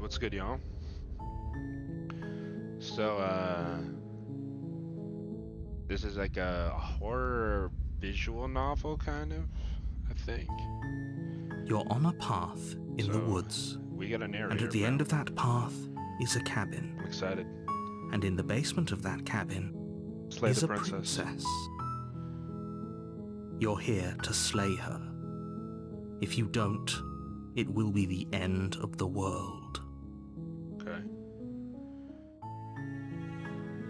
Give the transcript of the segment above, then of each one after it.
What's good, y'all? So, this is like a horror visual novel, kind of, I think. You're on a path in the woods, We got a narrator, and at the bro. end of that path is a cabin, I'm excited. and in the basement of that cabin Slay is the a princess. You're here to slay her. If you don't, it will be the end of the world. Okay.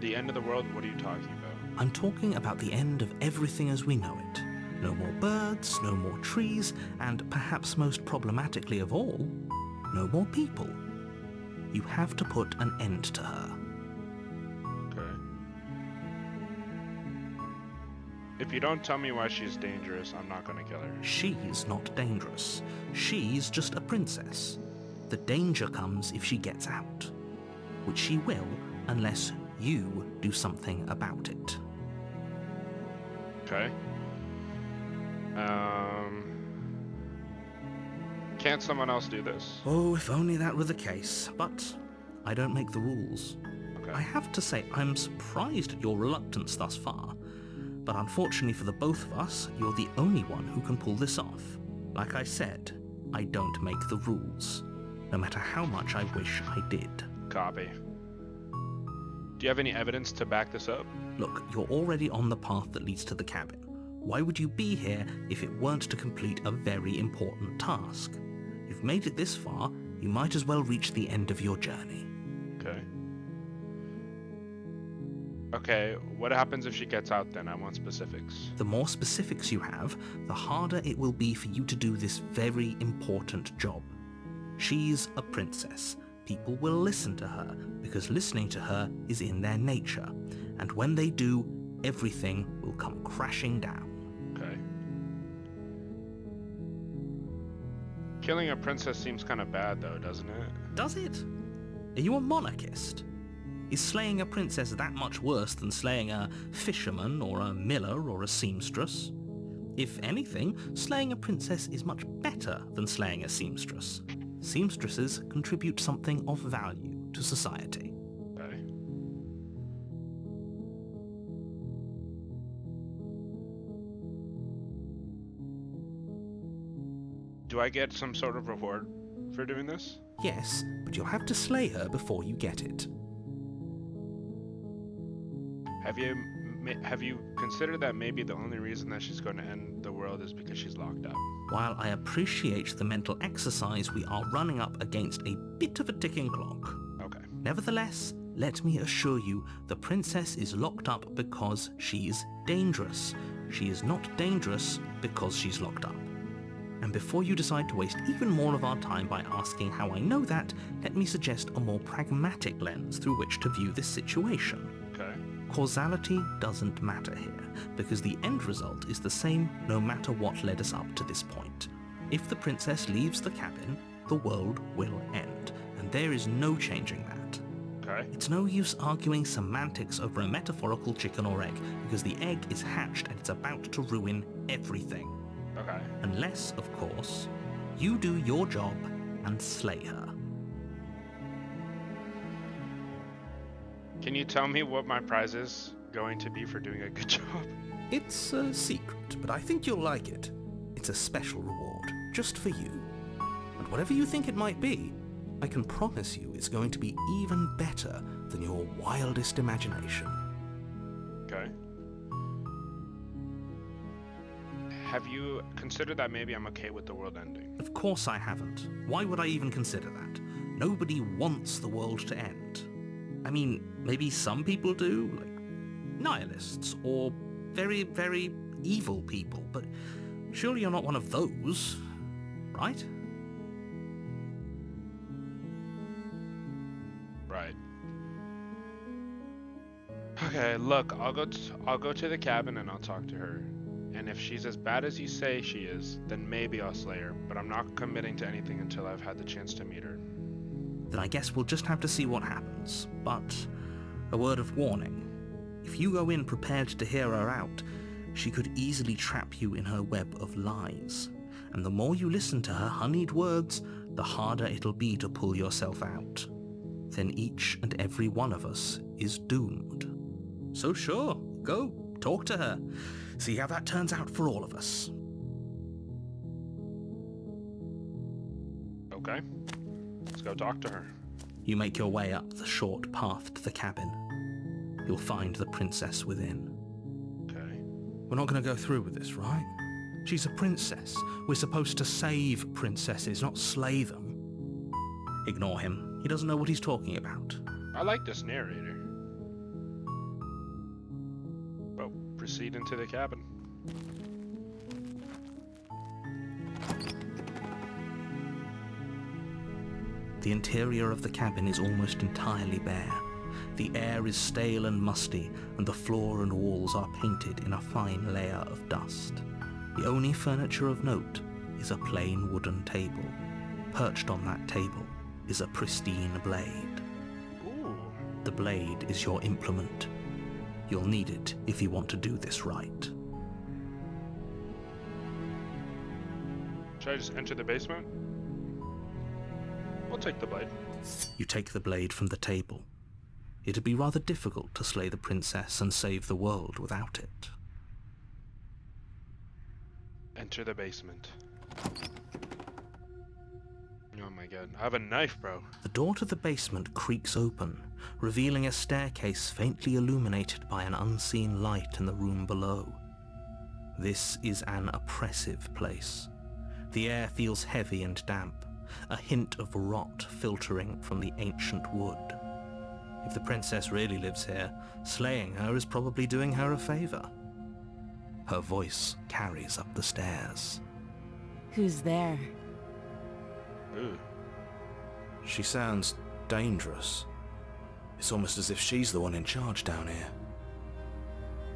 The end of the world? What are you talking about? I'm talking about the end of everything as we know it. No more birds, no more trees, and perhaps most problematically of all, no more people. You have to put an end to her. Okay. If you don't tell me why she's dangerous, I'm not gonna kill her. She's not dangerous. She's just a princess. The danger comes if she gets out, which she will unless you do something about it. Okay. Can't someone else do this? Oh, if only that were the case, but I don't make the rules. Okay. I have to say, I'm surprised at your reluctance thus far, but unfortunately for the both of us, you're the only one who can pull this off. Like I said, I don't make the rules, no matter how much I wish I did. Copy. Do you have any evidence to back this up? Look, you're already on the path that leads to the cabin. Why would you be here if it weren't to complete a very important task? You've made it this far, you might as well reach the end of your journey. Okay. Okay, what happens if she gets out then? I want specifics. The more specifics you have, the harder it will be for you to do this very important job. She's a princess. People will listen to her, because listening to her is in their nature. And when they do, everything will come crashing down. Okay. Killing a princess seems kind of bad though, doesn't it? Does it? Are you a monarchist? Is slaying a princess that much worse than slaying a fisherman or a miller or a seamstress? If anything, slaying a princess is much better than slaying a seamstress. Seamstresses contribute something of value to society. Okay. Do I get some sort of reward for doing this? Yes, but you'll have to slay her before you get it. Have you considered that maybe the only reason that she's going to end the world is because she's locked up? While I appreciate the mental exercise, we are running up against a bit of a ticking clock. Okay. Nevertheless, let me assure you, the princess is locked up because she's dangerous. She is not dangerous because she's locked up. And before you decide to waste even more of our time by asking how I know that, let me suggest a more pragmatic lens through which to view this situation. Okay. Causality doesn't matter here, because the end result is the same no matter what led us up to this point. If the princess leaves the cabin, the world will end, and there is no changing that. Okay. It's no use arguing semantics over a metaphorical chicken or egg, because the egg is hatched and it's about to ruin everything. Okay. Unless, of course, you do your job and slay her. Can you tell me what my prize is going to be for doing a good job? It's a secret, but I think you'll like it. It's a special reward, just for you. And whatever you think it might be, I can promise you it's going to be even better than your wildest imagination. Okay. Have you considered that maybe I'm okay with the world ending? Of course I haven't. Why would I even consider that? Nobody wants the world to end. I mean, maybe some people do, like nihilists, or very, very evil people, but surely you're not one of those, right? Right. Okay, look, I'll go to the cabin and I'll talk to her. And if she's as bad as you say she is, then maybe I'll slay her, but I'm not committing to anything until I've had the chance to meet her. Then I guess we'll just have to see what happens. But a word of warning. If you go in prepared to hear her out, she could easily trap you in her web of lies. And the more you listen to her honeyed words, the harder it'll be to pull yourself out. Then each and every one of us is doomed. So sure, go, talk to her. See how that turns out for all of us. Okay. Let's go talk to her. You make your way up the short path to the cabin. You'll find the princess within. Okay. We're not going to go through with this, right? She's a princess. We're supposed to save princesses, not slay them. Ignore him. He doesn't know what he's talking about. I like this narrator. Well, proceed into the cabin. The interior of the cabin is almost entirely bare. The air is stale and musty, and the floor and walls are painted in a fine layer of dust. The only furniture of note is a plain wooden table. Perched on that table is a pristine blade. Ooh. The blade is your implement. You'll need it if you want to do this right. Should I just enter the basement? We'll take the blade. You take the blade from the table. It'd be rather difficult to slay the princess and save the world without it. Enter the basement. Oh my god. I have a knife, bro. The door to the basement creaks open, revealing a staircase faintly illuminated by an unseen light in the room below. This is an oppressive place. The air feels heavy and damp, a hint of rot filtering from the ancient wood. If the princess really lives here, slaying her is probably doing her a favor. Her voice carries up the stairs. Who's there? Ooh. She sounds dangerous. It's almost as if she's the one in charge down here.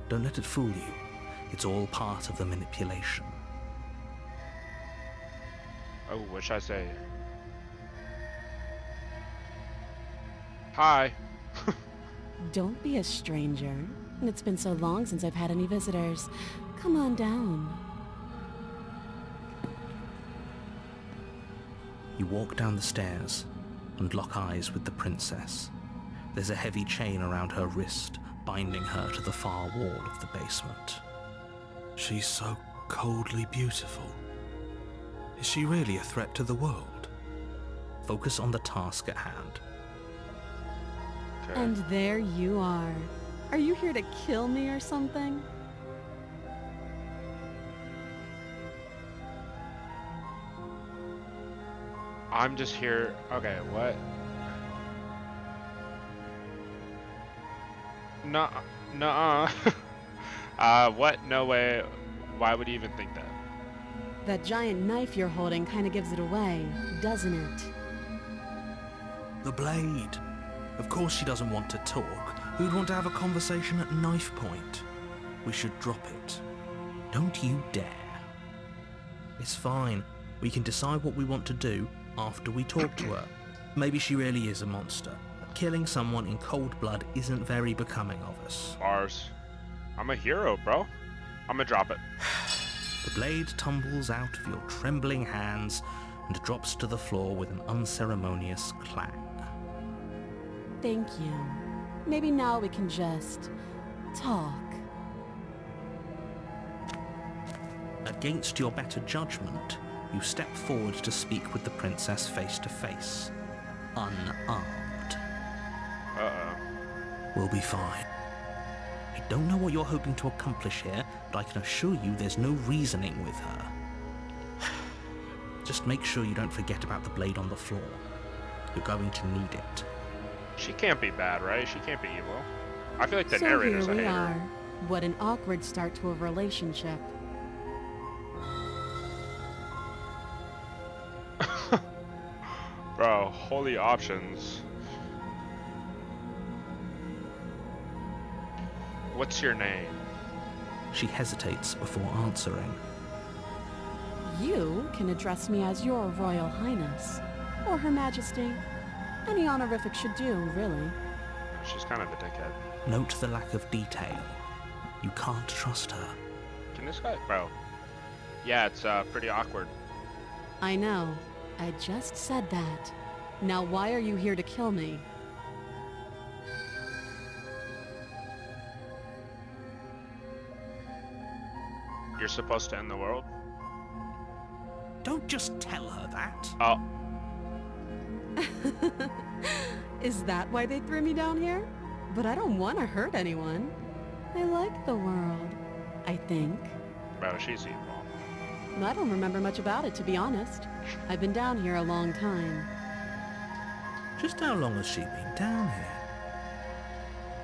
Don't let it fool you. It's all part of the manipulation. Oh, what should I say? Hi. Don't be a stranger. It's been so long since I've had any visitors. Come on down. You walk down the stairs and lock eyes with the princess. There's a heavy chain around her wrist, binding her to the far wall of the basement. She's so coldly beautiful. Is she really a threat to the world? Focus on the task at hand. Okay. And there you are. Are you here to kill me or something? I'm just here. Okay, what? Nuh-uh. What? No way. Why would you even think that? That giant knife you're holding kind of gives it away, doesn't it? The blade. Of course she doesn't want to talk. Who'd want to have a conversation at knife point? We should drop it. Don't you dare. It's fine. We can decide what we want to do after we talk to her. Maybe she really is a monster. Killing someone in cold blood isn't very becoming of us. Bars. I'm a hero, bro. I'm gonna drop it. The blade tumbles out of your trembling hands and drops to the floor with an unceremonious clang. Thank you. Maybe now we can just talk. Against your better judgment, you step forward to speak with the princess face to face, unarmed. Uh-oh. We'll be fine. I don't know what you're hoping to accomplish here, but I can assure you there's no reasoning with her. Just make sure you don't forget about the blade on the floor. You're going to need it. She can't be bad, right? She can't be evil. I feel like the So narrator's here a we hater. are. What an awkward start to a relationship. Bro, holy options. What's your name? She hesitates before answering. You can address me as your Royal Highness, or Her Majesty. Any honorific should do, really. She's kind of a dickhead. Note the lack of detail. You can't trust her. Can this guy? Bro. Yeah, it's pretty awkward. I know. I just said that. Now why are you here to kill me? You're supposed to end the world? Don't just tell her that. Oh, Is that why they threw me down here? But I don't want to hurt anyone. I like the world, I think. bro, she's evil. I don't remember much about it, to be honest. I've been down here a long time. Just how long has she been down here?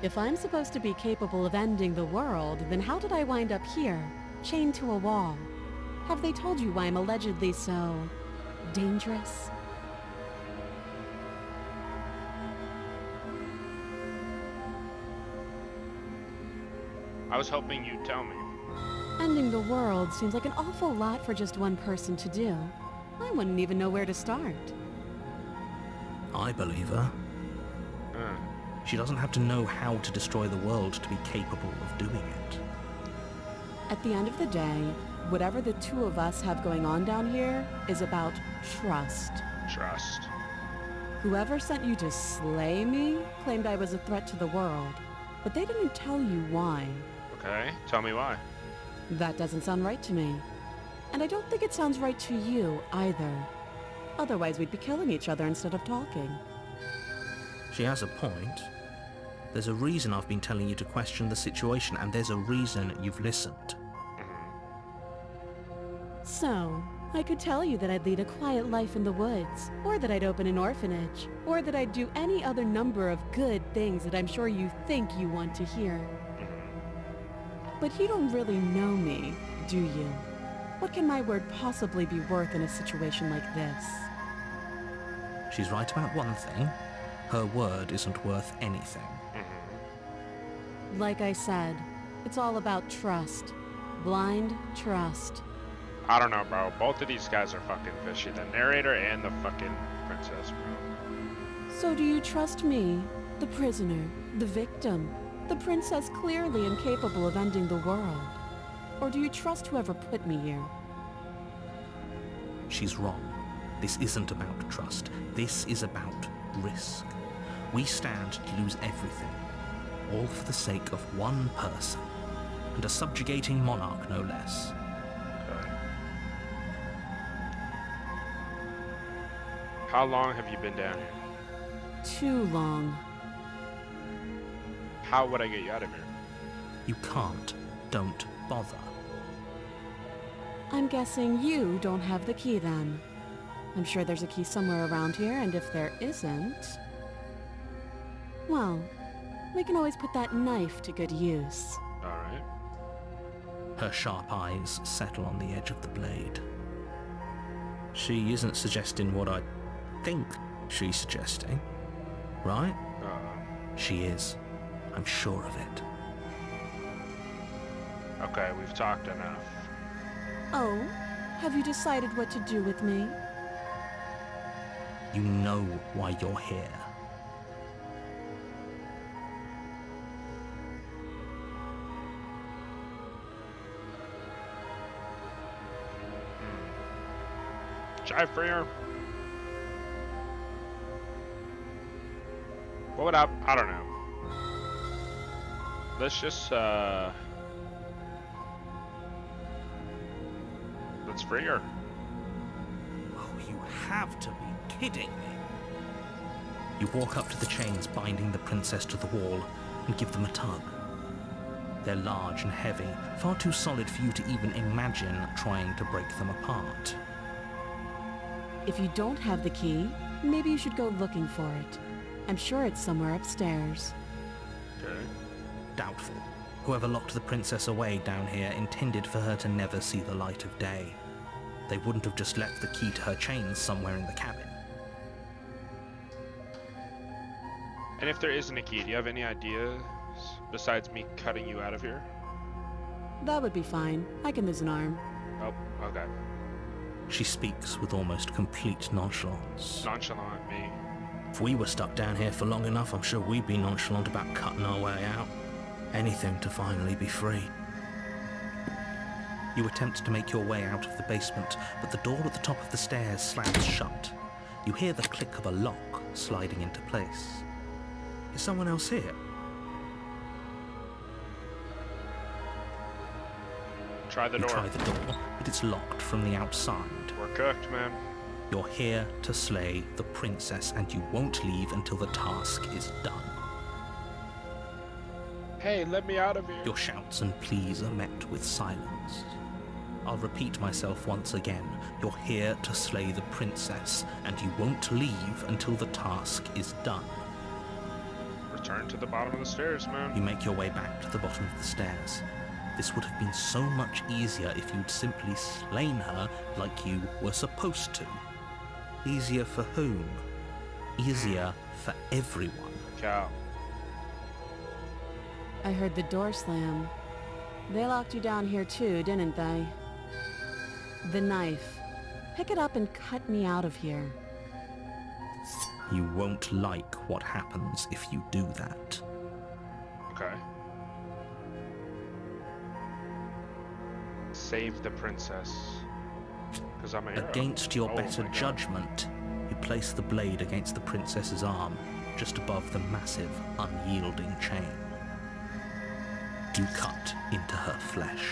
If I'm supposed to be capable of ending the world, then how did I wind up here, chained to a wall? Have they told you why I'm allegedly so dangerous? I was hoping you'd tell me. Ending the world seems like an awful lot for just one person to do. I wouldn't even know where to start. I believe her. Uh, She doesn't have to know how to destroy the world to be capable of doing it. At the end of the day, whatever the two of us have going on down here is about trust. trust. Whoever sent you to slay me claimed I was a threat to the world, but they didn't tell you why. Okay, tell me why. That doesn't sound right to me. And I don't think it sounds right to you either. Otherwise we'd be killing each other instead of talking. She has a point. There's a reason I've been telling you to question the situation, and there's a reason you've listened. So, I could tell you that I'd lead a quiet life in the woods, or that I'd open an orphanage, or that I'd do any other number of good things that I'm sure you think you want to hear. But you don't really know me, do you? What can my word possibly be worth in a situation like this? She's right about one thing. Her word isn't worth anything. Like I said, it's all about trust. Blind trust. I don't know, bro. Both of these guys are fucking fishy. The narrator and the fucking princess, bro. So do you trust me, the prisoner, the victim, the princess clearly incapable of ending the world? Or do you trust whoever put me here? She's wrong. This isn't about trust. This is about risk. We stand to lose everything, all for the sake of one person, and a subjugating monarch no less. Okay. How long have you been down here? Too long. How would I get you out of here? You can't. Don't bother. I'm guessing you don't have the key then. I'm sure there's a key somewhere around here, and if there isn't... well, we can always put that knife to good use. Alright. Her sharp eyes settle on the edge of the blade. She isn't suggesting what I think she's suggesting, right? She is. I'm sure of it. Okay, we've talked enough. Oh, have you decided what to do with me? You know why you're here. Try freer. What would I don't know. Let's just let's free her. Oh, you have to be kidding me. You walk up to the chains binding the princess to the wall and give them a tug. They're large and heavy, far too solid for you to even imagine trying to break them apart. If you don't have the key, maybe you should go looking for it. I'm sure it's somewhere upstairs. Okay. Doubtful. Whoever locked the princess away down here intended for her to never see the light of day. They wouldn't have just left the key to her chains somewhere in the cabin. And if there isn't a key, do you have any ideas besides me cutting you out of here? That would be fine. I can lose an arm. Oh, okay. She speaks with almost complete nonchalance. Nonchalant me. If we were stuck down here for long enough, I'm sure we'd be nonchalant about cutting our way out. Anything to finally be free. You attempt to make your way out of the basement, but the door at the top of the stairs slams shut. You hear the click of a lock sliding into place. Is someone else here? Try the You door. try the door, but it's locked from the outside. We're cooked, man. You're here to slay the princess, and you won't leave until the task is done. Hey, let me out of here. Your shouts and pleas are met with silence. I'll repeat myself once again. You're here to slay the princess, and you won't leave until the task is done. Return to the bottom of the stairs, man. You make your way back to the bottom of the stairs. This would have been so much easier if you'd simply slain her like you were supposed to. Easier for whom? Easier for everyone. Cal. I heard the door slam. They locked you down here too, didn't they? The knife. Pick it up and cut me out of here. You won't like what happens if you do that. Okay. Save the princess. Because I'm a hero. Against your Oh better my God. judgment, you place the blade against the princess's arm, just above the massive, unyielding chain. You cut into her flesh.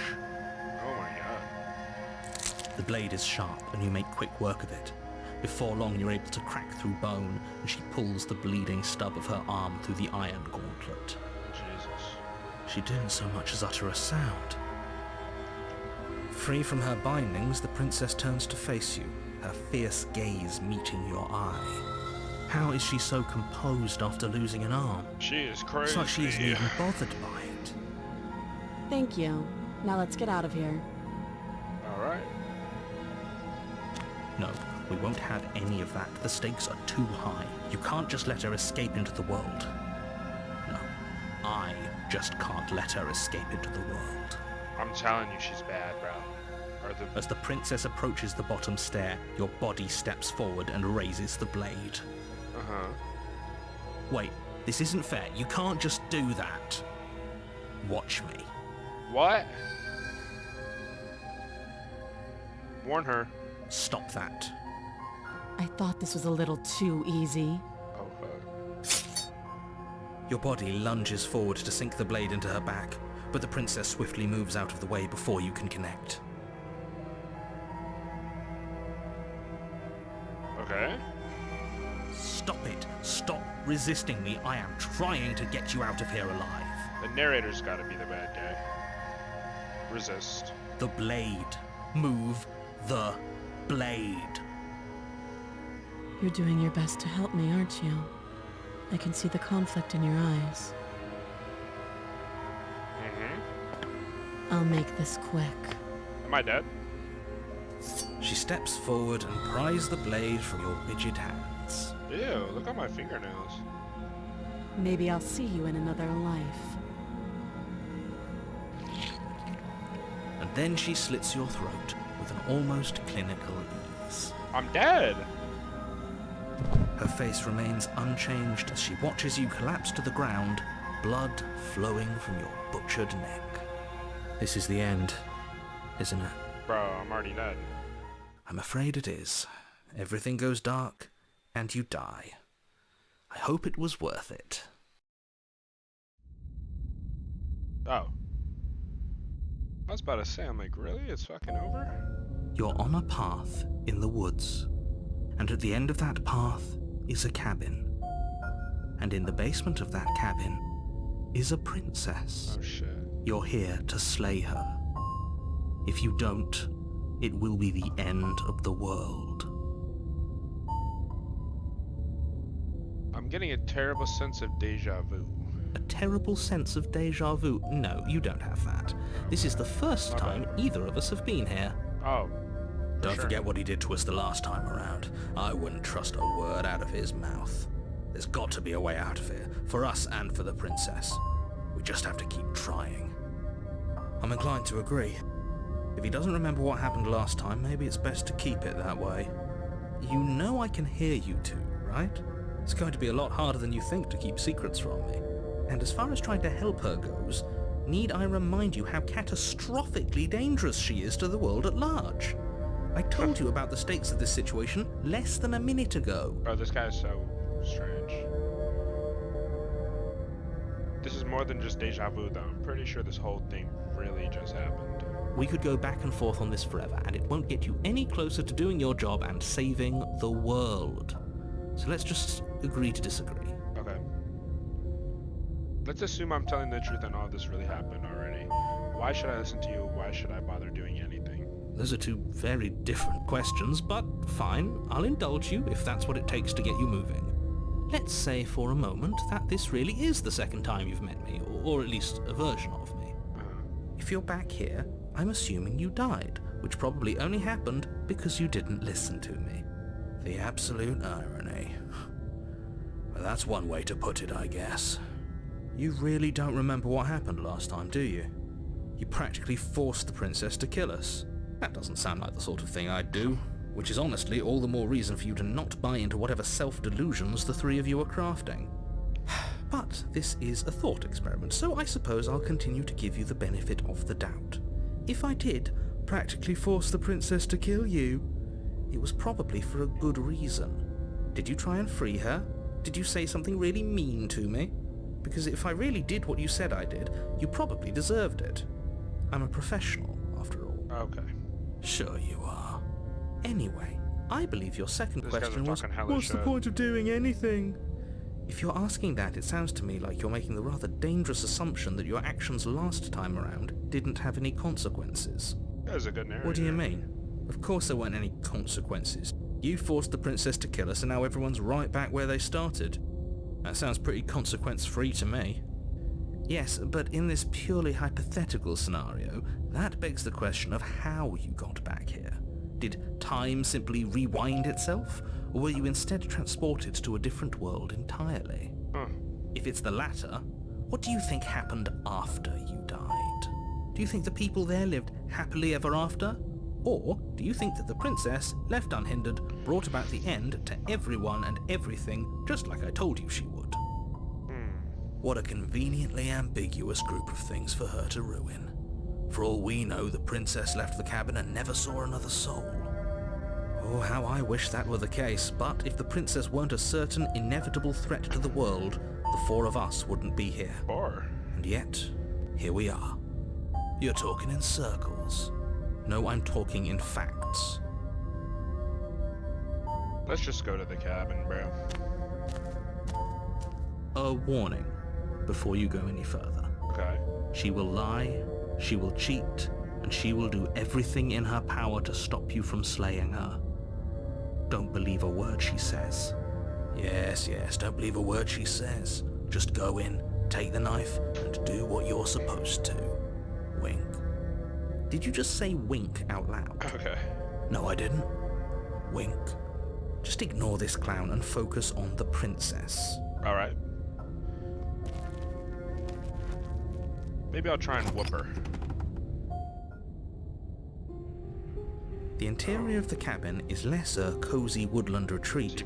Oh my God. The blade is sharp, and you make quick work of it. Before long, you're able to crack through bone, and she pulls the bleeding stub of her arm through the iron gauntlet. Jesus. She didn't so much as utter a sound. Free from her bindings, the princess turns to face you, her fierce gaze meeting your eye. How is she so composed after losing an arm? She is crazy. It's like she isn't even bothered by it. Thank you. Now let's get out of here. Alright. No, we won't have any of that. The stakes are too high. You can't just let her escape into the world. No, I just can't let her escape into the world. I'm telling you she's bad, bro. As the princess approaches the bottom stair, your body steps forward and raises the blade. Uh-huh. Wait, this isn't fair. You can't just do that. Watch me. What? Warn her. Stop that. I thought this was a little too easy. Oh, fuck. Your body lunges forward to sink the blade into her back, but the princess swiftly moves out of the way before you can connect. Okay. Stop it. Stop resisting me. I am trying to get you out of here alive. The narrator's gotta be the bad guy. Resist. The blade. Move the blade. You're doing your best to help me, aren't you? I can see the conflict in your eyes. Mm-hmm. I'll make this quick. Am I dead? She steps forward and pries the blade from your rigid hands. Ew, look at my fingernails. Maybe I'll see you in another life. And then she slits your throat with an almost clinical ease. I'm dead! Her face remains unchanged as she watches you collapse to the ground, blood flowing from your butchered neck. This is the end, isn't it? Bro, I'm already dead. I'm afraid it is. Everything goes dark, and you die. I hope it was worth it. Oh. I was about to say, I'm like, really? It's fucking over? You're on a path in the woods, and at the end of that path is a cabin. And in the basement of that cabin is a princess. Oh shit. You're here to slay her. If you don't, it will be the end of the world. I'm getting a terrible sense of deja vu. A terrible sense of deja vu. No, you don't have that. This is the first My time bad. either of us have been here. Oh. Don't sure. forget what he did to us the last time around. I wouldn't trust a word out of his mouth. There's got to be a way out of here, for us and for the princess. We just have to keep trying. I'm inclined to agree. If he doesn't remember what happened last time, maybe it's best to keep it that way. You know I can hear you two, right? It's going to be a lot harder than you think to keep secrets from me. And as far as trying to help her goes, Need I remind you how catastrophically dangerous she is to the world at large? I told you about the stakes of this situation less than a minute ago. Bro, this guy is so strange. This is more than just deja vu, though. I'm pretty sure this whole thing really just happened. We could go back and forth on this forever, and it won't get you any closer to doing your job and saving the world. So let's just agree to disagree. Okay. Let's assume I'm telling the truth and all this really happened already. Why should I listen to you? Why should I bother doing anything? Those are two very different questions, but fine, I'll indulge you if that's what it takes to get you moving. Let's say for a moment that this really is the second time you've met me, or at least a version of me. If you're back here, I'm assuming you died, which probably only happened because you didn't listen to me. The absolute irony. Well, that's one way to put it, I guess. You really don't remember what happened last time, do you? You practically forced the princess to kill us. That doesn't sound like the sort of thing I'd do, which is honestly all the more reason for you to not buy into whatever self-delusions the three of you are crafting. But this is a thought experiment, so I suppose I'll continue to give you the benefit of the doubt. If I did practically force the princess to kill you, it was probably for a good reason. Did you try and free her? Did you say something really mean to me? Because if I really did what you said I did, you probably deserved it. I'm a professional, after all. Okay. Sure you are. Anyway, I believe your second These guys are question was, talking hella what's the shit. point of doing anything? If you're asking that, it sounds to me like you're making the rather dangerous assumption that your actions last time around didn't have any consequences. That was a good narrative. What do you mean? Of course there weren't any consequences. You forced the princess to kill us and now everyone's right back where they started. That sounds pretty consequence-free to me. Yes, but in this purely hypothetical scenario, that begs the question of how you got back here. Did time simply rewind itself, or were you instead transported to a different world entirely? If it's the latter, what do you think happened after you died? Do you think the people there lived happily ever after? Or do you think that the princess, left unhindered, brought about the end to everyone and everything, just like I told you she would? What a conveniently ambiguous group of things for her to ruin. For all we know, the princess left the cabin and never saw another soul. Oh, how I wish that were the case, but if the princess weren't a certain, inevitable threat to the world, the four of us wouldn't be here. And yet, here we are. You're talking in circles. No, I'm talking in facts. Let's just go to the cabin, bro. A warning before you go any further. Okay. She will lie, she will cheat, and she will do everything in her power to stop you from slaying her. Don't believe a word she says. Yes, don't believe a word she says. Just go in, take the knife, and do what you're supposed to. Wink. Did you just say wink out loud? Okay. No, I didn't. Wink. Just ignore this clown and focus on the princess. Alright. Maybe I'll try and whoop her. The interior of the cabin is less a cozy woodland retreat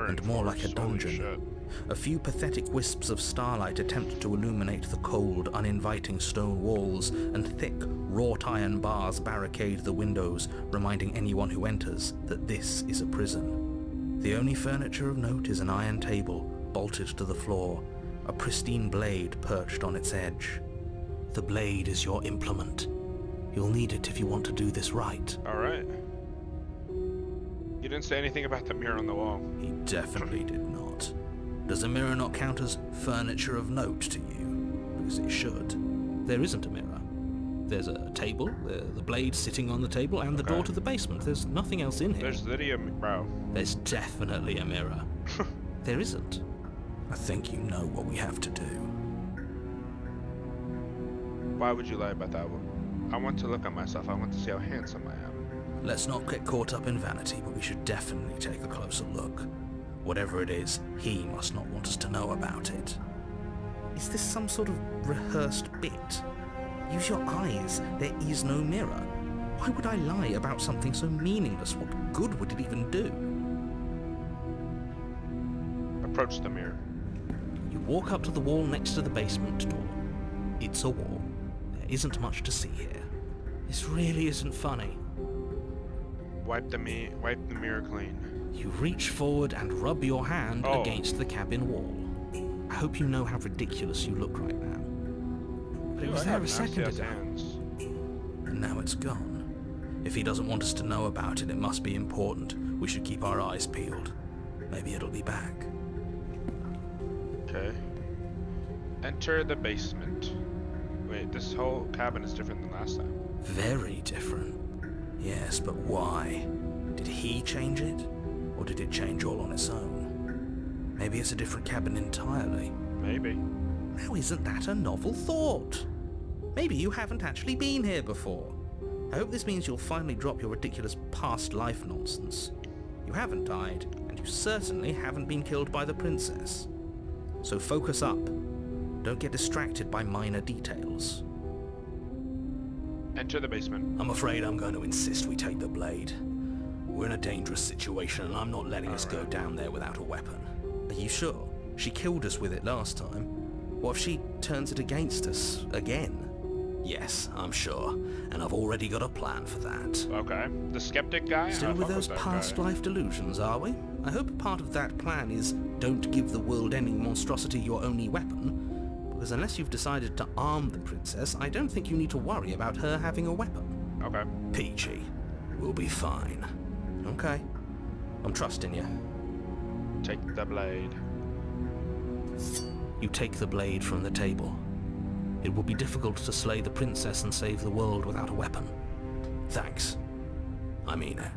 and more like a dungeon. A few pathetic wisps of starlight attempt to illuminate the cold, uninviting stone walls, and thick, wrought iron bars barricade the windows, reminding anyone who enters that this is a prison. The only furniture of note is an iron table, bolted to the floor, a pristine blade perched on its edge. The blade is your implement. You'll need it if you want to do this right. Alright. You didn't say anything about the mirror on the wall. He definitely did not. Does a mirror not count as furniture of note to you? Because it should. There isn't a mirror. There's a table, the blade sitting on the table, and the door to the basement. There's nothing else in here. There's literally a bro. There's definitely a mirror. There isn't. I think you know what we have to do. Why would you lie about that one? I want to look at myself. I want to see how handsome I am. Let's not get caught up in vanity, but we should definitely take a closer look. Whatever it is, he must not want us to know about it. Is this some sort of rehearsed bit? Use your eyes. There is no mirror. Why would I lie about something so meaningless? What good would it even do? Approach the mirror. You walk up to the wall next to the basement door. It's a wall. isn't much to see here. This really isn't funny. Wipe the mirror clean. You reach forward and rub your hand Oh. against the cabin wall. I hope you know how ridiculous you look right now. But it was there a second ago, and now it's gone. If he doesn't want us to know about it, it must be important. We should keep our eyes peeled. Maybe it'll be back. Okay. Enter the basement. Wait, this whole cabin is different than last time. Very different. Yes, but why? Did he change it? Or did it change all on its own? Maybe it's a different cabin entirely. Maybe. Now isn't that a novel thought? Maybe you haven't actually been here before. I hope this means you'll finally drop your ridiculous past life nonsense. You haven't died, and you certainly haven't been killed by the princess. So focus up. Don't get distracted by minor details. Enter the basement. I'm afraid I'm going to insist we take the blade. We're in a dangerous situation, and I'm not letting us go down there without a weapon. Are you sure? She killed us with it last time. What if she turns it against us again? Yes, I'm sure, and I've already got a plan for that. Okay. The skeptic guy? Still I with fuck those that past guy. life delusions, are we? I hope a part of that plan is don't give the world-ending monstrosity your only weapon, because unless you've decided to arm the princess, I don't think you need to worry about her having a weapon. Okay. Peachy, we'll be fine. Okay, I'm trusting you. Take the blade. You take the blade from the table. It will be difficult to slay the princess and save the world without a weapon. Thanks. I mean it.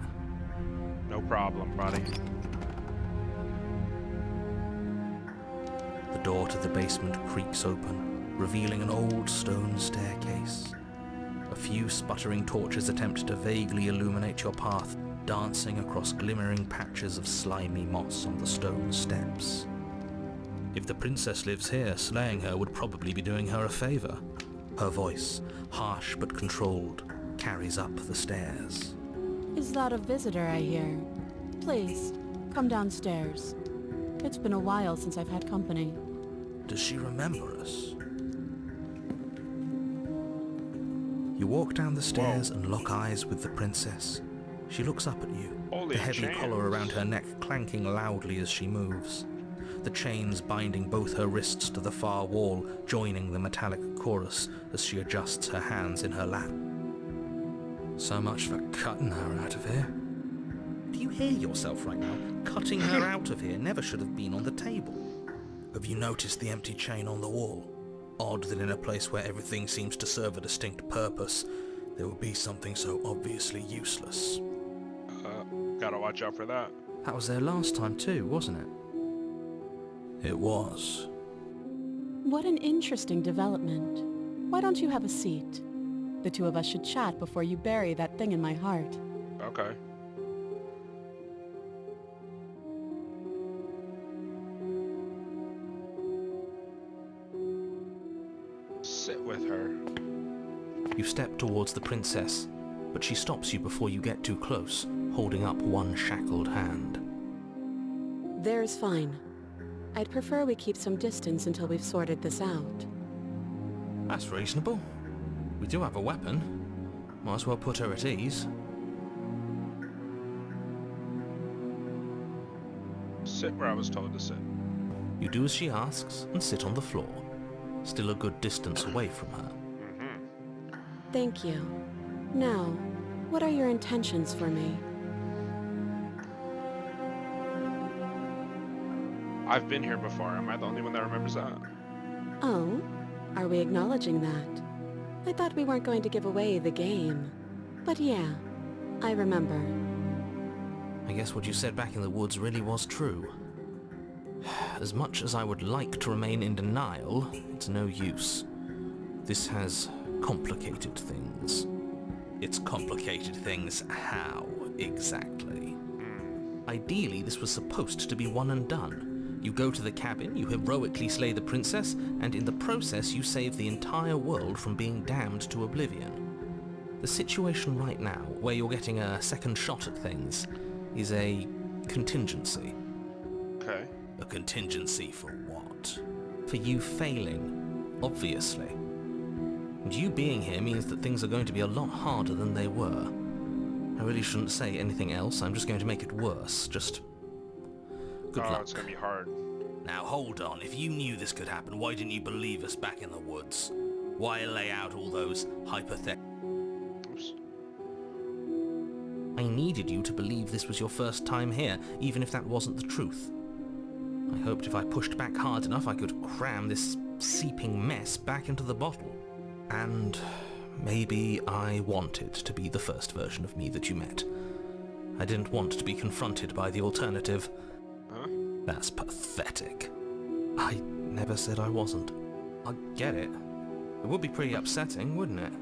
No problem, buddy. The door to the basement creaks open, revealing an old stone staircase. A few sputtering torches attempt to vaguely illuminate your path, dancing across glimmering patches of slimy moss on the stone steps. If the princess lives here, slaying her would probably be doing her a favor. Her voice, harsh but controlled, carries up the stairs. Is that a visitor I hear? Please, come downstairs. It's been a while since I've had company. Does she remember us? You walk down the stairs and lock eyes with the princess. She looks up at you, Holy the heavy chains. collar around her neck clanking loudly as she moves. The chains binding both her wrists to the far wall, joining the metallic chorus as she adjusts her hands in her lap. So much for cutting her out of here. Do you hear yourself right now? Cutting her out of here never should have been on the table. Have you noticed the empty chain on the wall? Odd that in a place where everything seems to serve a distinct purpose, there would be something so obviously useless. Gotta watch out for that. That was there last time too, wasn't it? It was. What an interesting development. Why don't you have a seat? The two of us should chat before you bury that thing in my heart. Okay. Sit with her. You step towards the princess, but she stops you before you get too close, holding up one shackled hand. There's fine. I'd prefer we keep some distance until we've sorted this out. That's reasonable. We do have a weapon. Might as well put her at ease. Sit where I was told to sit. You do as she asks and sit on the floor, still a good distance away from her. Thank you. Now, what are your intentions for me? I've been here before. Am I the only one that remembers that? Oh? Are we acknowledging that? I thought we weren't going to give away the game. But yeah, I remember. I guess what you said back in the woods really was true. As much as I would like to remain in denial, it's no use. This has complicated things. It's complicated things how, exactly? Ideally, this was supposed to be one and done. You go to the cabin, you heroically slay the princess, and in the process you save the entire world from being damned to oblivion. The situation right now, where you're getting a second shot at things, is a contingency. Okay. A contingency for what? For you failing, obviously. And you being here means that things are going to be a lot harder than they were. I really shouldn't say anything else. I'm just going to make it worse. Just good luck. It's gonna be hard. Now hold on. If you knew this could happen, why didn't you believe us back in the woods? Why lay out all those hypotheticals? Oops. I needed you to believe this was your first time here, even if that wasn't the truth. I hoped if I pushed back hard enough I could cram this seeping mess back into the bottle. And maybe I wanted to be the first version of me that you met. I didn't want to be confronted by the alternative. Huh? That's pathetic. I never said I wasn't. I get it. It would be pretty upsetting, wouldn't it?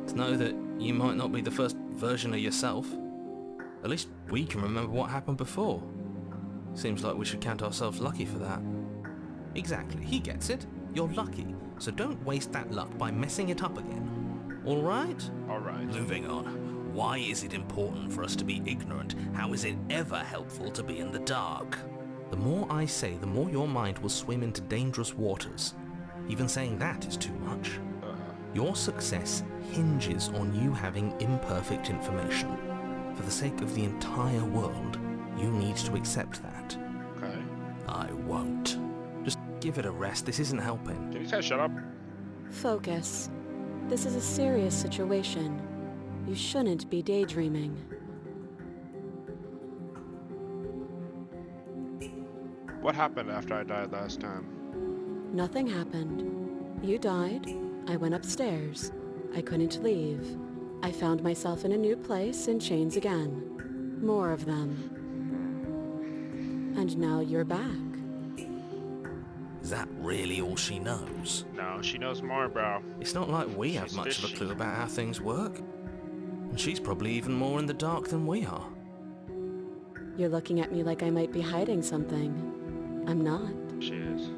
To know that you might not be the first version of yourself. At least we can remember what happened before. Seems like we should count ourselves lucky for that. Exactly, he gets it. You're lucky, so don't waste that luck by messing it up again. Alright? Alright. Moving on. Why is it important for us to be ignorant? How is it ever helpful to be in the dark? The more I say, the more your mind will swim into dangerous waters. Even saying that is too much. Your success hinges on you having imperfect information. For the sake of the entire world, you need to accept that. Okay. I won't. Just give it a rest. This isn't helping. Can you guys shut up? Focus. This is a serious situation. You shouldn't be daydreaming. What happened after I died last time? Nothing happened. You died. I went upstairs. I couldn't leave. I found myself in a new place in chains again. More of them. And now you're back. Is that really all she knows? No, she knows more, bro. It's not like we have She's much of a fishy. clue about how things work. And she's probably even more in the dark than we are. You're looking at me like I might be hiding something. I'm not. She is.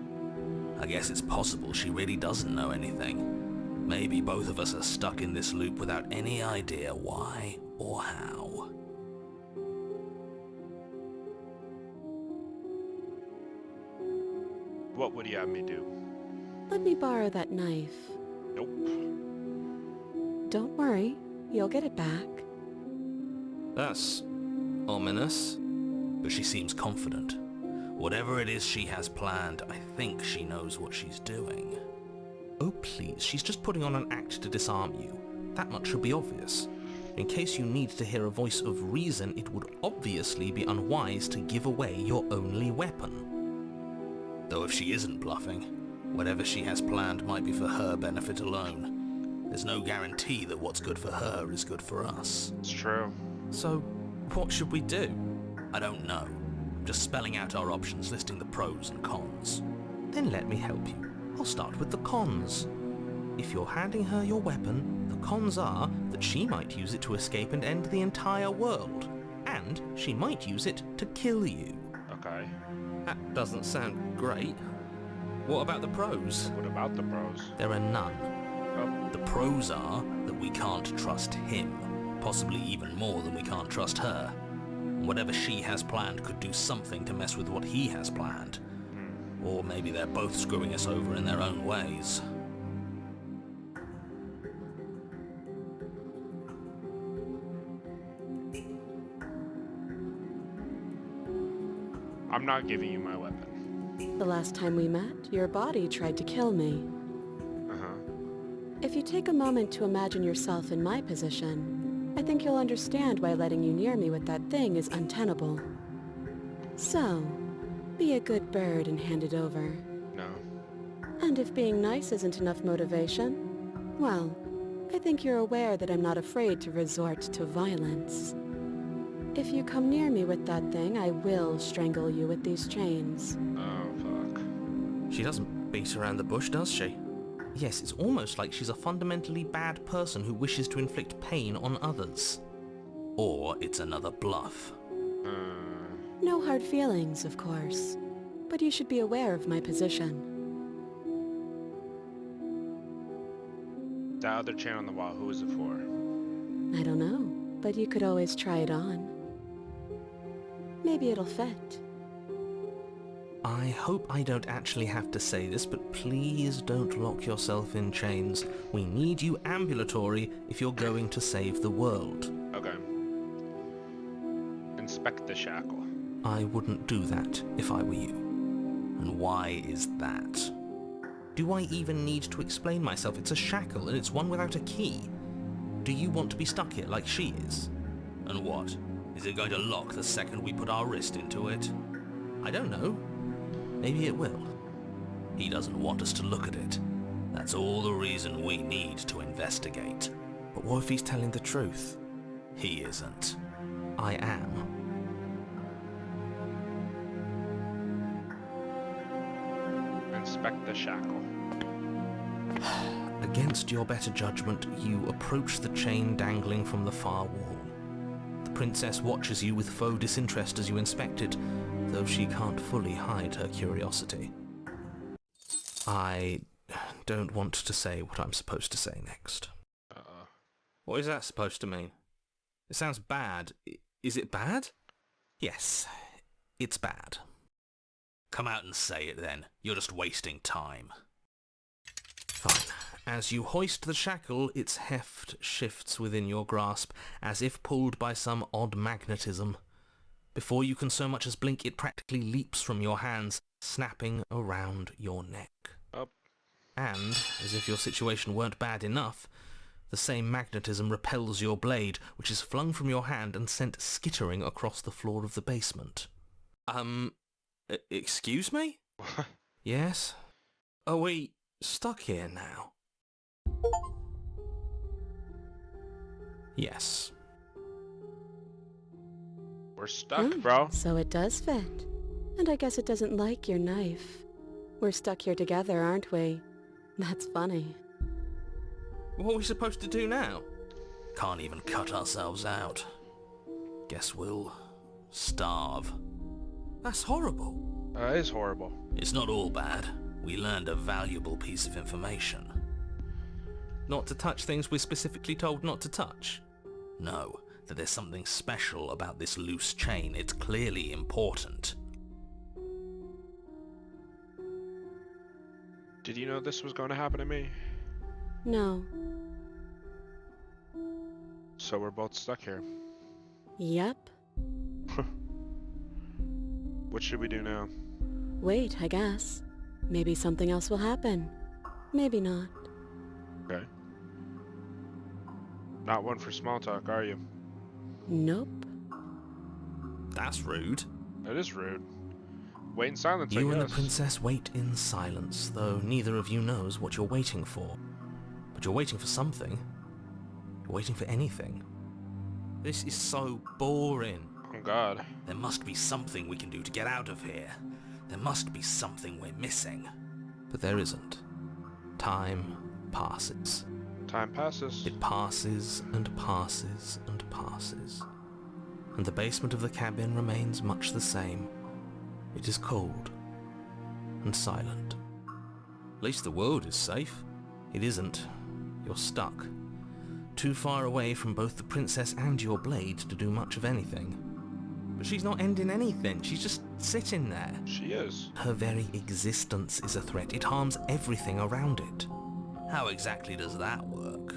I guess it's possible she really doesn't know anything. Maybe both of us are stuck in this loop without any idea why or how. What would you have me do? Let me borrow that knife. Nope. Don't worry. You'll get it back. That's ominous. But she seems confident. Whatever it is she has planned, I think she knows what she's doing. Oh please, she's just putting on an act to disarm you. That much should be obvious. In case you need to hear a voice of reason, it would obviously be unwise to give away your only weapon. Though if she isn't bluffing, whatever she has planned might be for her benefit alone. There's no guarantee that what's good for her is good for us. It's true. So, what should we do? I don't know. Just spelling out our options, listing the pros and cons. Then let me help you. I'll start with the cons. If you're handing her your weapon, the cons are that she might use it to escape and end the entire world. And she might use it to kill you. Okay. That doesn't sound great. What about the pros? What about the pros? There are none. Oh, The pros are that we can't trust him, possibly even more than we can't trust her. Whatever she has planned could do something to mess with what he has planned. Or maybe they're both screwing us over in their own ways. I'm not giving you my weapon. The last time we met, your body tried to kill me. Uh-huh. If you take a moment to imagine yourself in my position, I think you'll understand why letting you near me with that thing is untenable. So, be a good bird and hand it over. No. And if being nice isn't enough motivation, well, I think you're aware that I'm not afraid to resort to violence. If you come near me with that thing, I will strangle you with these chains. Oh, fuck. She doesn't beat around the bush, does she? Yes, it's almost like she's a fundamentally bad person who wishes to inflict pain on others. Or it's another bluff. No hard feelings, of course. But you should be aware of my position. The other chain on the wall, who is it for? I don't know, but you could always try it on. Maybe it'll fit. I hope I don't actually have to say this, but please don't lock yourself in chains. We need you ambulatory if you're going to save the world. Okay. Inspect the shackle. I wouldn't do that if I were you. And why is that? Do I even need to explain myself? It's a shackle and it's one without a key. Do you want to be stuck here like she is? And what? Is it going to lock the second we put our wrist into it? I don't know. Maybe it will. He doesn't want us to look at it. That's all the reason we need to investigate. But what if he's telling the truth? He isn't. I am. Inspect the shackle. Against your better judgment, you approach the chain dangling from the far wall. The princess watches you with faux disinterest as you inspect it, though she can't fully hide her curiosity. I don't want to say what I'm supposed to say next. What is that supposed to mean? It sounds bad. Is it bad? Yes, it's bad. Come out and say it then. You're just wasting time. Fine. As you hoist the shackle, its heft shifts within your grasp, as if pulled by some odd magnetism. Before you can so much as blink, it practically leaps from your hands, snapping around your neck. Up. And, as if your situation weren't bad enough, the same magnetism repels your blade, which is flung from your hand and sent skittering across the floor of the basement. Excuse me? Yes? Are we stuck here now? Yes. We're stuck, bro. So it does fit. And I guess it doesn't like your knife. We're stuck here together, aren't we? That's funny. What are we supposed to do now? Can't even cut ourselves out. Guess we'll starve. That's horrible. It is horrible. It's not all bad. We learned a valuable piece of information. Not to touch things we're specifically told not to touch? No, that there's something special about this loose chain. It's clearly important. Did you know this was going to happen to me? No. So we're both stuck here. Yep. What should we do now? Wait, I guess. Maybe something else will happen. Maybe not. Okay. Not one for small talk, are you? Nope. That's rude. That is rude. Wait in silence, You I and the guess. princess wait in silence, though neither of you knows what you're waiting for. But you're waiting for something. You're waiting for anything. This is so boring. Oh God. There must be something we can do to get out of here. There must be something we're missing. But there isn't. Time passes. Time passes. It passes and passes and passes. And the basement of the cabin remains much the same. It is cold and silent. At least the world is safe. It isn't. You're stuck. Too far away from both the princess and your blade to do much of anything. But she's not ending anything. She's just sitting there. She is. Her very existence is a threat. It harms everything around it. How exactly does that work?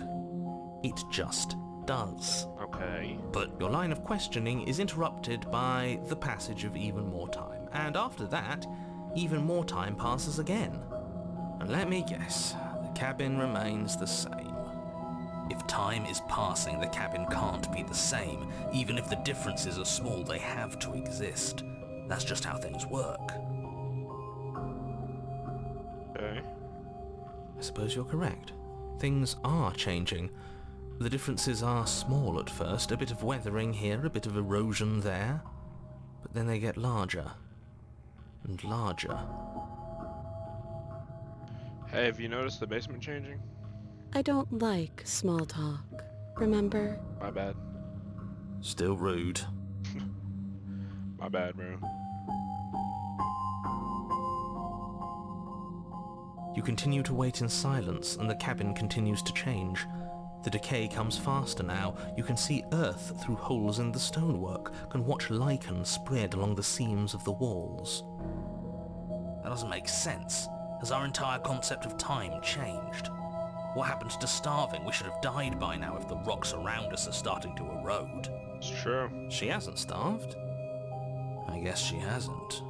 It just does. Okay. But your line of questioning is interrupted by the passage of even more time. And after that, even more time passes again. And let me guess, the cabin remains the same. If time is passing, the cabin can't be the same. Even if the differences are small, they have to exist. That's just how things work. Okay. I suppose you're correct. Things are changing. The differences are small at first, a bit of weathering here, a bit of erosion there. But then they get larger and larger. Hey, have you noticed the basement changing? I don't like small talk. Remember? My bad. Still rude. My bad, bro. You continue to wait in silence, and the cabin continues to change. The decay comes faster now. You can see earth through holes in the stonework, can watch lichen spread along the seams of the walls. That doesn't make sense. Has our entire concept of time changed? What happens to starving? We should have died by now if the rocks around us are starting to erode. It's true. She hasn't starved. I guess she hasn't.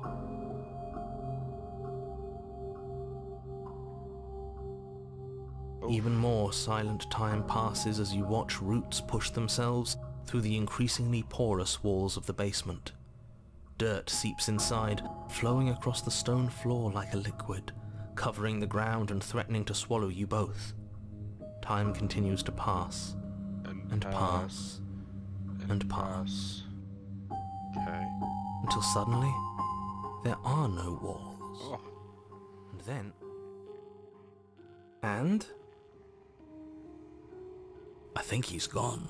Even more silent time passes as you watch roots push themselves through the increasingly porous walls of the basement. Dirt seeps inside, flowing across the stone floor like a liquid, covering the ground and threatening to swallow you both. Time continues to pass, and pass, and pass. Okay. Until suddenly, there are no walls. Oh. And then... And... I think he's gone.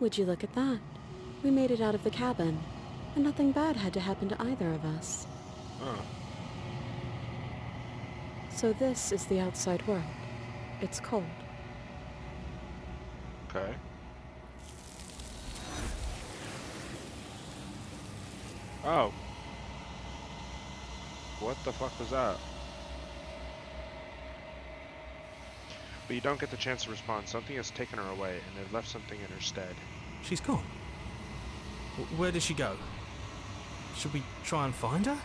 Would you look at that? We made it out of the cabin, and nothing bad had to happen to either of us. Oh. So this is the outside world. It's cold. Okay. Oh. What the fuck was that? But you don't get the chance to respond. Something has taken her away, and they've left something in her stead. She's gone. Where did she go? Should we try and find her?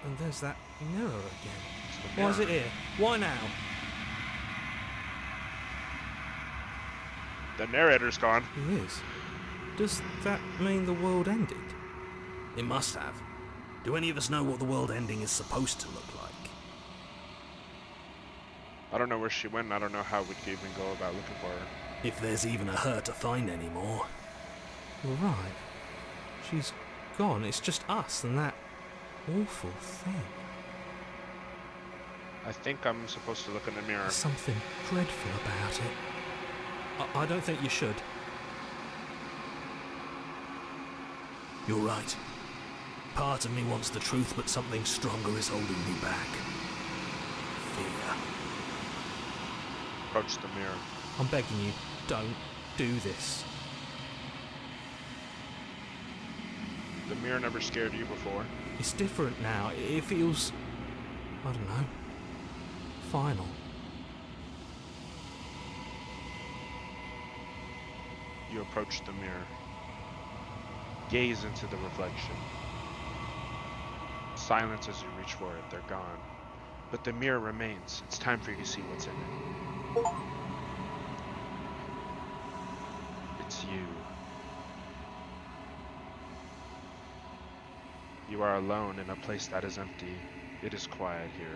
And there's that mirror again. Why is it here? Why now? The narrator's gone. He is. Does that mean the world ended? It must have. Do any of us know what the world ending is supposed to look like? I don't know where she went, and I don't know how we could even go about looking for her. If there's even a her to find anymore. You're right. She's gone. It's just us and that awful thing. I think I'm supposed to look in the mirror. There's something dreadful about it. I don't think you should. You're right. Part of me wants the truth, but something stronger is holding me back. Fear. Approach the mirror. I'm begging you, don't do this. The mirror never scared you before. It's different now. It feels... I don't know. Final. You approach the mirror. Gaze into the reflection. Silence as you reach for it. They're gone. But the mirror remains. It's time for you to see what's in it. It's you. You are alone in a place that is empty. It is quiet here.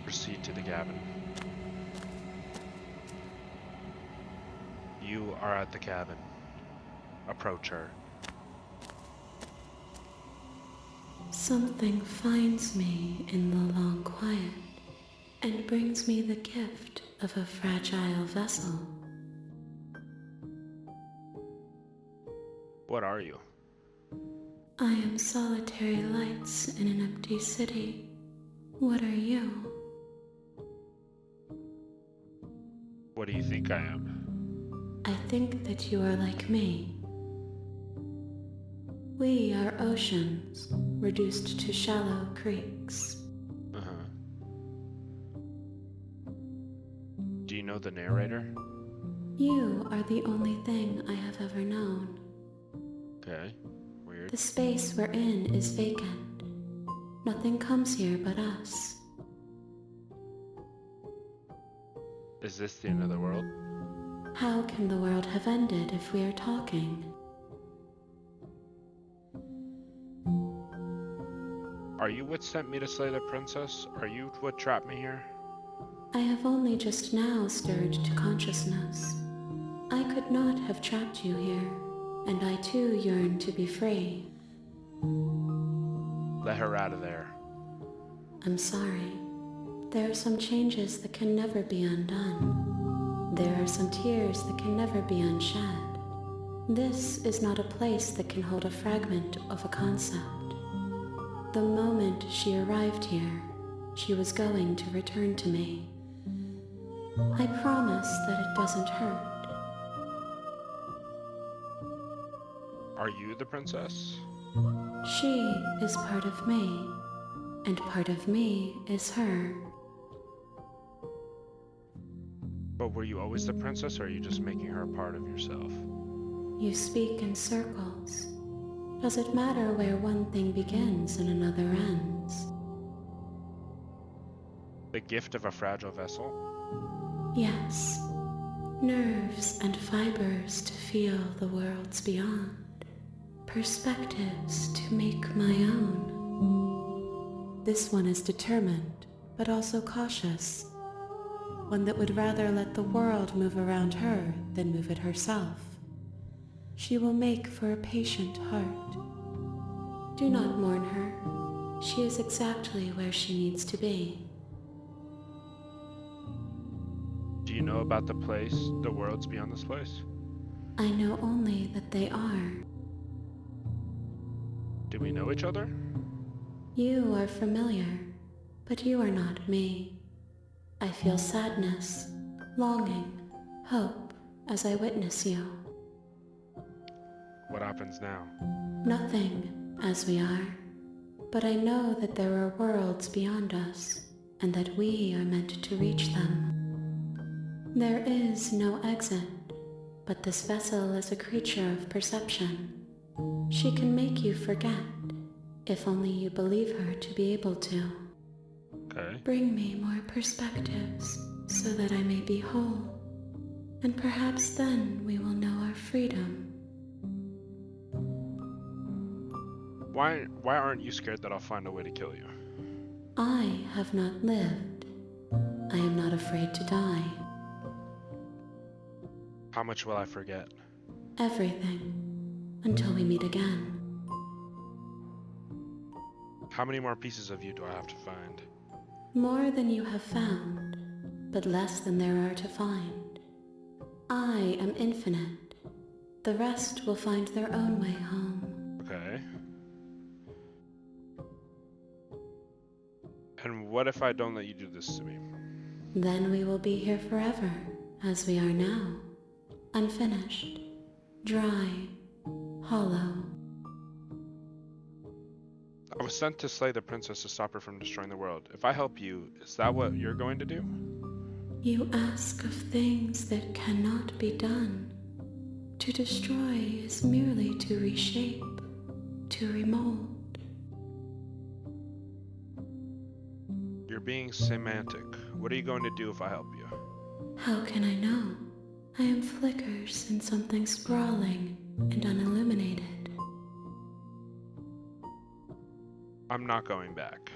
Proceed to the cabin. You are at the cabin. Approach her. Something finds me in the long quiet and brings me the gift of a fragile vessel. What are you? I am solitary lights in an empty city. What are you? What do you think I am? I think that you are like me. We are oceans, reduced to shallow creeks. Do you know the narrator? You are the only thing I have ever known. Okay, weird. The space we're in is vacant. Nothing comes here but us. Is this the end of the world? How can the world have ended if we are talking? Are you what sent me to slay the princess? Are you what trapped me here? I have only just now stirred to consciousness. I could not have trapped you here, and I too yearn to be free. Let her out of there. I'm sorry. There are some changes that can never be undone. There are some tears that can never be unshed. This is not a place that can hold a fragment of a concept. The moment she arrived here, she was going to return to me. I promise that it doesn't hurt. Are you the princess? She is part of me, and part of me is her. But were you always the princess, or are you just making her a part of yourself? You speak in circles. Does it matter where one thing begins and another ends? The gift of a fragile vessel? Yes. Nerves and fibers to feel the worlds beyond. Perspectives to make my own. This one is determined, but also cautious. One that would rather let the world move around her than move it herself. She will make for a patient heart. Do not mourn her. She is exactly where she needs to be. Do you know about the worlds beyond this place? I know only that they are. Do we know each other? You are familiar, but you are not me. I feel sadness, longing, hope as I witness you. What happens now? Nothing, as we are, but I know that there are worlds beyond us, and that we are meant to reach them. There is no exit, but this vessel is a creature of perception. She can make you forget, if only you believe her to be able to. Okay. Bring me more perspectives, so that I may be whole, and perhaps then we will know our freedom. Why aren't you scared that I'll find a way to kill you? I have not lived. I am not afraid to die. How much will I forget? Everything. Until we meet again. How many more pieces of you do I have to find? More than you have found, but less than there are to find. I am infinite. The rest will find their own way home. Okay. And what if I don't let you do this to me? Then we will be here forever, as we are now. Unfinished. Dry. Hollow. I was sent to slay the princess to stop her from destroying the world. If I help you, is that what you're going to do? You ask of things that cannot be done. To destroy is merely to reshape, to remold. You're being semantic. What are you going to do if I help you? How can I know? I am flickers in something sprawling and unilluminated. I'm not going back.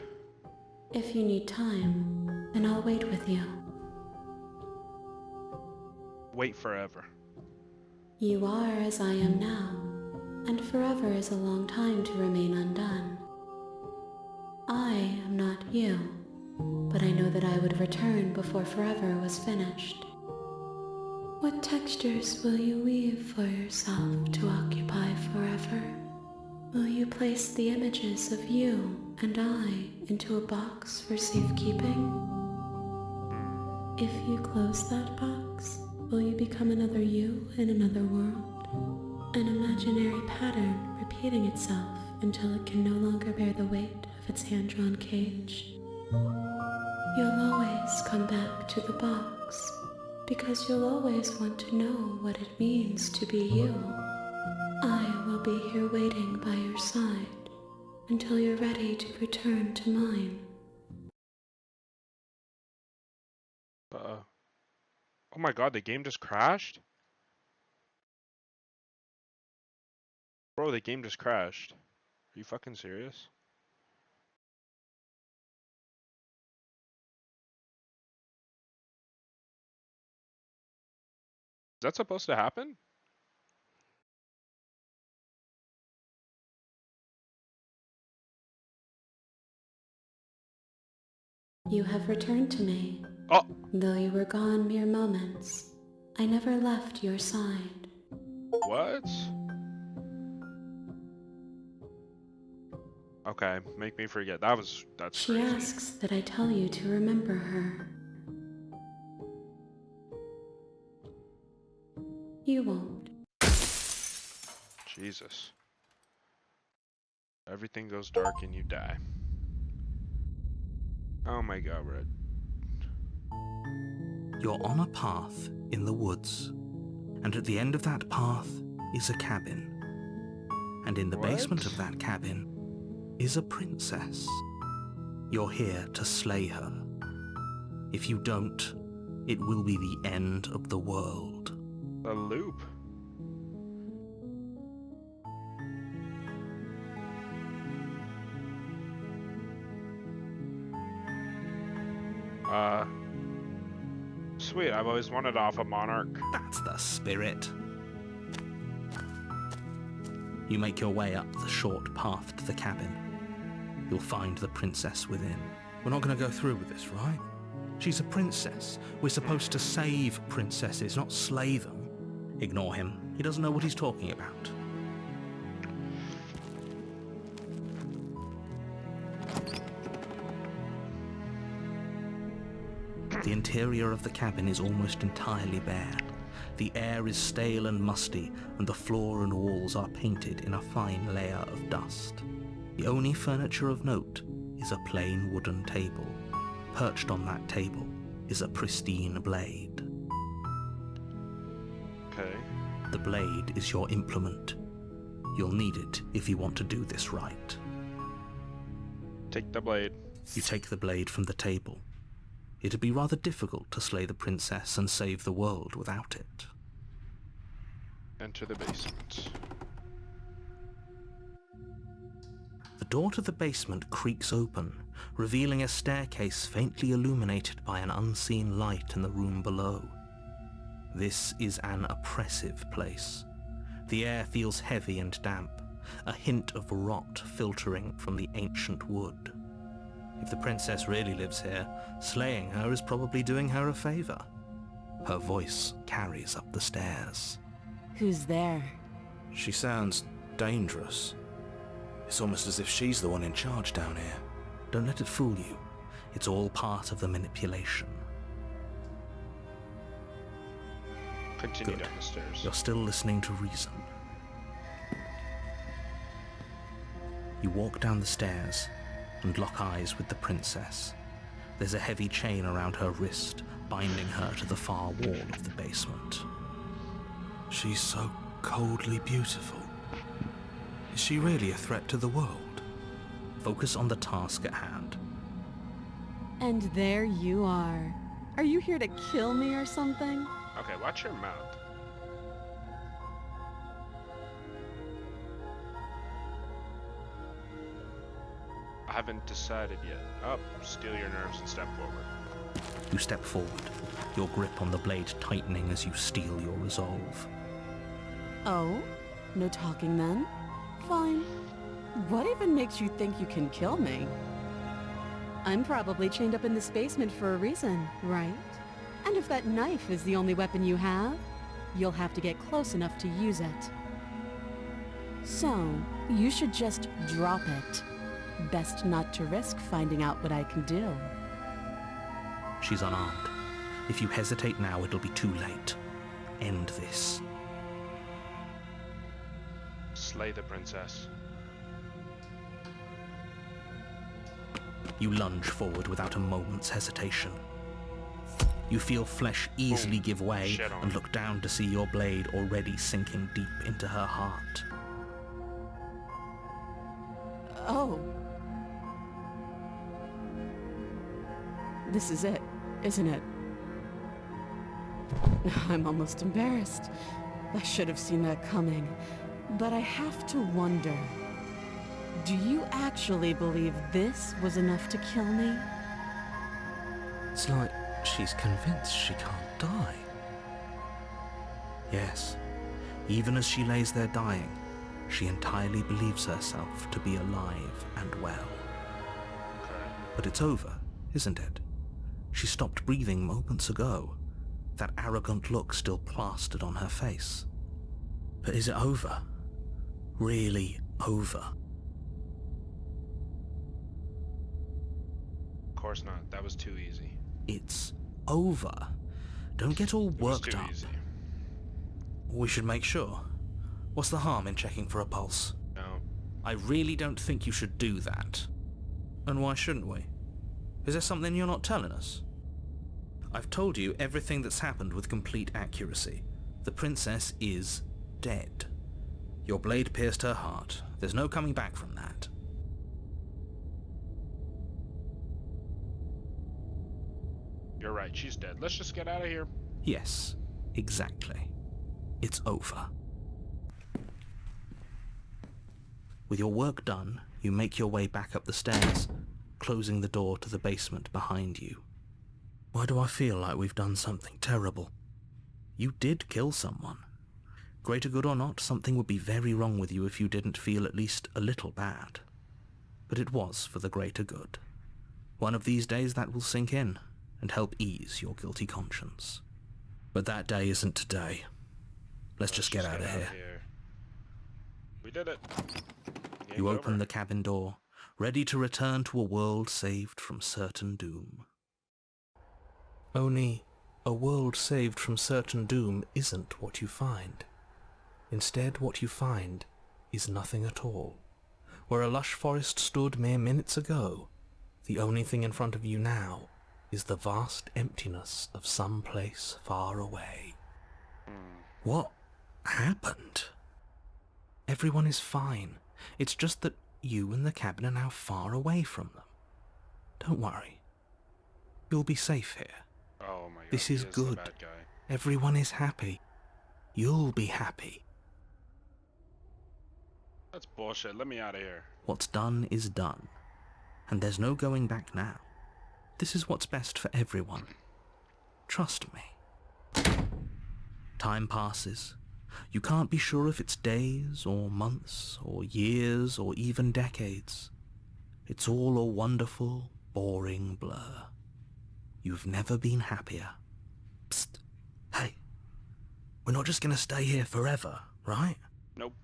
If you need time, then I'll wait with you. Wait forever. You are as I am now, and forever is a long time to remain undone. I am not you, but I know that I would return before forever was finished. What textures will you weave for yourself to occupy forever? Will you place the images of you and I into a box for safekeeping? If you close that box, will you become another you in another world? An imaginary pattern repeating itself until it can no longer bear the weight of its hand-drawn cage? You'll always come back to the box, because you'll always want to know what it means to be you. I will be here waiting by your side until you're ready to return to mine. Oh my god, the game just crashed? Bro, the game just crashed. Are you fucking serious? Is that supposed to happen? You have returned to me. Oh! Though you were gone mere moments, I never left your side. What? Okay, make me forget. That's She crazy. asks that I tell you to remember her. You won't. Jesus. Everything goes dark and you die. Oh my god, Red. You're on a path in the woods, and at the end of that path is a cabin. And in the basement of that cabin is a princess. You're here to slay her. If you don't, it will be the end of the world. A loop. Sweet, I've always wanted off a monarch. That's the spirit. You make your way up the short path to the cabin. You'll find the princess within. We're not going to go through with this, right? She's a princess. We're supposed to save princesses, not slay them. Ignore him. He doesn't know what he's talking about. The interior of the cabin is almost entirely bare. The air is stale and musty, and the floor and walls are painted in a fine layer of dust. The only furniture of note is a plain wooden table. Perched on that table is a pristine blade. Okay. The blade is your implement. You'll need it if you want to do this right. Take the blade. You take the blade from the table. It'd be rather difficult to slay the princess and save the world without it. Enter the basement. The door to the basement creaks open, revealing a staircase faintly illuminated by an unseen light in the room below. This is an oppressive place. The air feels heavy and damp, a hint of rot filtering from the ancient wood. If the princess really lives here, slaying her is probably doing her a favor. Her voice carries up the stairs. Who's there? She sounds dangerous. It's almost as if she's the one in charge down here. Don't let it fool you. It's all part of the manipulation. Continue Good. down the stairs. You're still listening to reason. You walk down the stairs and lock eyes with the princess. There's a heavy chain around her wrist, binding her to the far wall of the basement. She's so coldly beautiful. Is she really a threat to the world? Focus on the task at hand. And there you are. Are you here to kill me or something? Okay, watch your mouth. I haven't decided yet. Oh, steel your nerves and step forward. You step forward, your grip on the blade tightening as you steel your resolve. Oh? No talking then? Fine. What even makes you think you can kill me? I'm probably chained up in this basement for a reason, right? And if that knife is the only weapon you have, you'll have to get close enough to use it. So, you should just drop it. Best not to risk finding out what I can do. She's unarmed. If you hesitate now, it'll be too late. End this. Slay the princess. You lunge forward without a moment's hesitation. You feel flesh easily Boom. give way Shit on. and look down to see your blade already sinking deep into her heart. Oh. This is it, isn't it? I'm almost embarrassed. I should have seen that coming. But I have to wonder, do you actually believe this was enough to kill me? It's like she's convinced she can't die. Yes, even as she lays there dying, she entirely believes herself to be alive and well. Okay. But it's over, isn't it? She stopped breathing moments ago, that arrogant look still plastered on her face. But is it over? Really over? Of course not. That was too easy. It's over. Don't get all It was worked too up. easy. we should make sure. What's the harm in checking for a pulse? No. I really don't think you should do that. And why shouldn't we? Is there something you're not telling us? I've told you everything that's happened with complete accuracy. The princess is dead. Your blade pierced her heart. There's no coming back from that. You're right, she's dead. Let's just get out of here. Yes, exactly. It's over. With your work done, you make your way back up the stairs, closing the door to the basement behind you. Why do I feel like we've done something terrible? You did kill someone. Greater good or not, something would be very wrong with you if you didn't feel at least a little bad. But it was for the greater good. One of these days that will sink in and help ease your guilty conscience. But that day isn't today. Let's just get out of here. We did it. You open the cabin door, ready to return to a world saved from certain doom. Only, a world saved from certain doom isn't what you find. Instead, what you find is nothing at all. Where a lush forest stood mere minutes ago, the only thing in front of you now is the vast emptiness of some place far away. What happened? Everyone is fine. It's just that you and the cabin are now far away from them. Don't worry. You'll be safe here. Oh my god. This is he the good. bad guy. Everyone is happy. You'll be happy. That's bullshit. Let me out of here. What's done is done. And there's no going back now. This is what's best for everyone. Trust me. Time passes. You can't be sure if it's days, or months, or years, or even decades. It's all a wonderful, boring blur. You've never been happier. Psst. Hey. We're not just gonna stay here forever, right? Nope.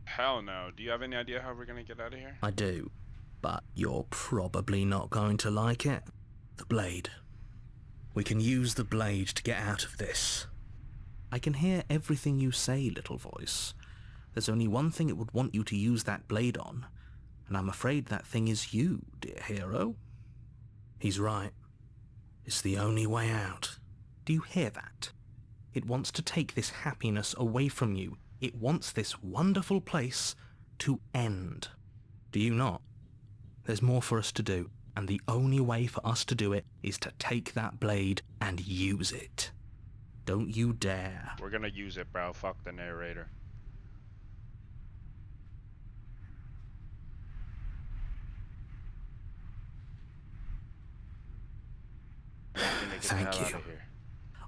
Hell no. Do you have any idea how we're gonna get out of here? I do, but you're probably not going to like it. The blade. We can use the blade to get out of this. I can hear everything you say, little voice. There's only one thing it would want you to use that blade on, and I'm afraid that thing is you, dear hero. He's right. It's the only way out. Do you hear that? It wants to take this happiness away from you. It wants this wonderful place to end. Do you not? There's more for us to do, and the only way for us to do it is to take that blade and use it. Don't you dare. We're gonna use it, bro. Fuck the narrator. Thank you.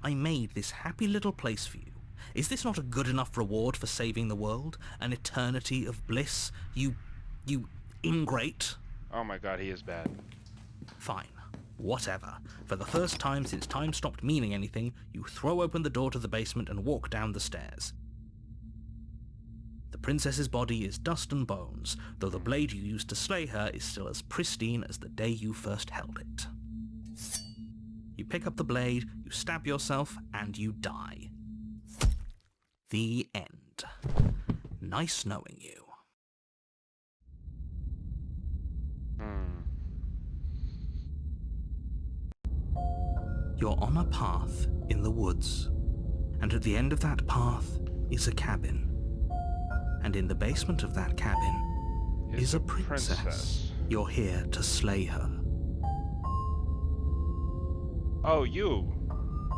I made this happy little place for you. Is this not a good enough reward for saving the world? An eternity of bliss? You ingrate? Oh my god, he is bad. Fine. Whatever. For the first time since time stopped meaning anything, you throw open the door to the basement and walk down the stairs. The princess's body is dust and bones, though the blade you used to slay her is still as pristine as the day you first held it. You pick up the blade, you stab yourself, and you die. The end. Nice knowing you. You're on a path in the woods, and at the end of that path is a cabin. And in the basement of that cabin is a princess. You're here to slay her. Oh, you.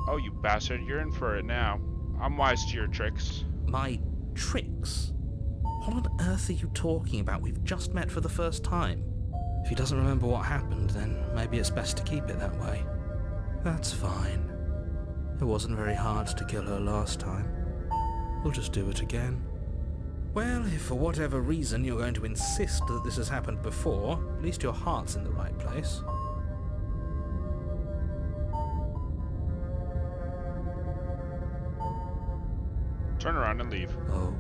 Oh, you bastard. You're in for it now. I'm wise to your tricks. My tricks? What on earth are you talking about? We've just met for the first time. If he doesn't remember what happened, then maybe it's best to keep it that way. That's fine. It wasn't very hard to kill her last time. We'll just do it again. Well, if for whatever reason you're going to insist that this has happened before, at least your heart's in the right place. Turn around and leave. Oh.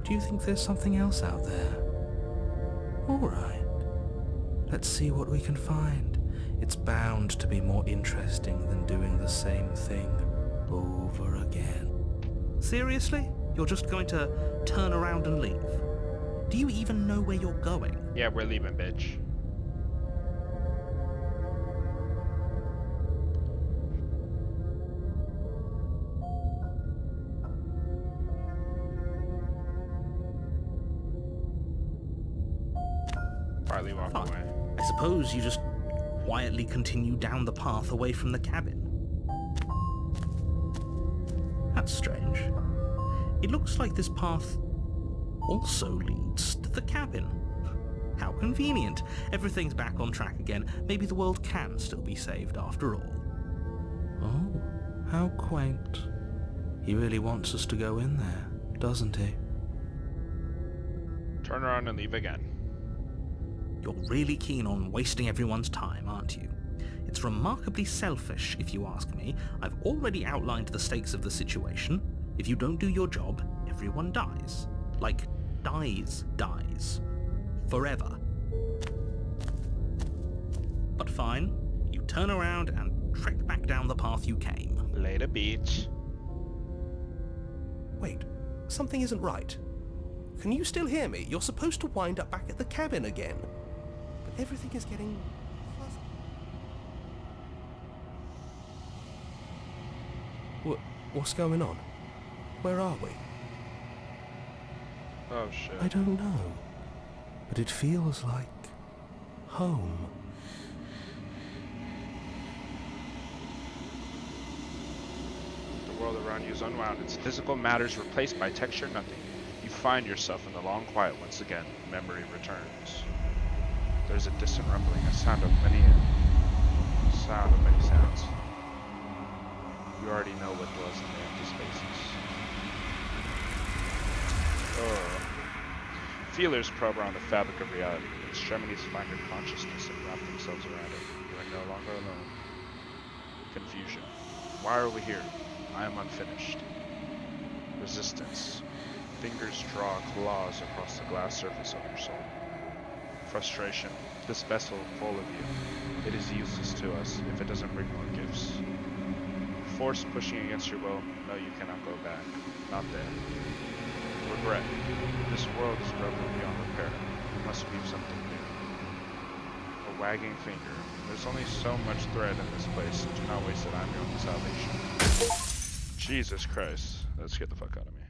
Do you think there's something else out there? All right. Let's see what we can find. It's bound to be more interesting than doing the same thing over again. Seriously? You're just going to turn around and leave? Do you even know where you're going? Yeah, we're leaving, bitch. Quietly walk Fine. away. I suppose you just quietly continue down the path away from the cabin. That's strange. It looks like this path also leads to the cabin. How convenient. Everything's back on track again. Maybe the world can still be saved after all. Oh, how quaint. He really wants us to go in there, doesn't he? Turn around and leave again. You're really keen on wasting everyone's time, aren't you? It's remarkably selfish, if you ask me. I've already outlined the stakes of the situation. If you don't do your job, everyone dies. Like, dies. Forever. But fine, you turn around and trek back down the path you came. Later, beach. Wait, something isn't right. Can you still hear me? You're supposed to wind up back at the cabin again. But everything is getting fuzzy. What's going on? Where are we? Oh shit. I don't know. But it feels like home. The world around you is unwound. Its physical matters replaced by texture nothing. You find yourself in the long quiet once again. Memory returns. There's a distant rumbling, a sound of many sounds. You already know what dwells in the empty spaces. Feelers probe around the fabric of reality. Extremities find your consciousness and wrap themselves around it. You are no longer alone. Confusion. Why are we here? I am unfinished. Resistance. Fingers draw claws across the glass surface of your soul. Frustration. This vessel full of you. It is useless to us if it doesn't bring more gifts. Force pushing against your will. No, you cannot go back. Not there. Regret. This world is broken beyond repair. We must weave something new. A wagging finger. There's only so much thread in this place. Do not waste it. I'm your only salvation. Jesus Christ. That scared the fuck out of me.